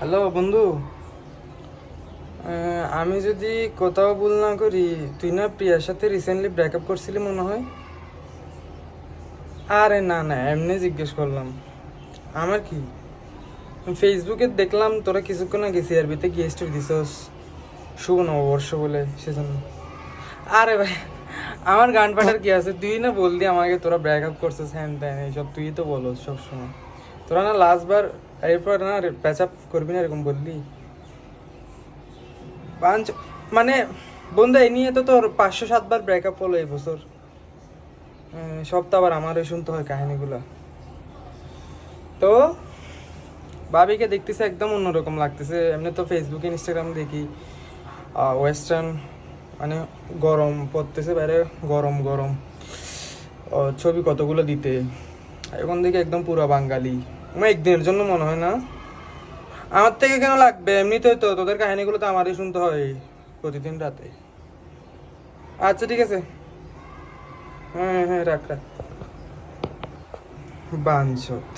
Hello বন্ধু। আমি যদি কোথাও ভুল না করি, তুই না প্রিয়ার সাথে রিসেন্টলি ব্রেকআপ করছিলি মনে হয়। আরে না না, এমনি জিজ্ঞেস করলাম। আমার কি, ফেসবুকে দেখলাম তোরা কিছুক্ষণ আগে সিআরবিতে গেস্ট দিছস, শুভ নববর্ষ বলে, সেজন্য। আরে ভাই, আমার গান পাঠার কি আছে, তুই না বললি আমাকে তোরা ব্রেকআপ করছিস, হ্যান ত্যান এইসব তুই তো বলো সবসময়। তোরা না লাস্ট বার, এরপর না প্যাচ আপ করবি না এরকম বললি। পাঁচ, মানে বন্ধু এই নিয়ে তো তোর 500-7 বার ব্রেকআপ হলো এই বছর। সব তো আবার আমারই শুনতে হয় কাহিনীগুলো। তো ভাবিকে দেখতেছে একদম অন্যরকম লাগতেছে, এমনি তো ফেসবুক ইনস্টাগ্রাম দেখি ওয়েস্টার্ন, মানে গরম পড়তেছে বাইরে, গরম গরম ছবি কতগুলো দিতে, এখন দেখি একদম পুরো বাঙালি। আমার একদিনের জন্য মনে হয় না, আমার থেকে কেন লাগবে, এমনিতেই তো তোদের কাহিনীগুলো তো আমারই শুনতে হয় প্রতিদিন রাতে। আচ্ছা ঠিক আছে, হ্যাঁ হ্যাঁ রাখ রাখ। বাঞ্চত।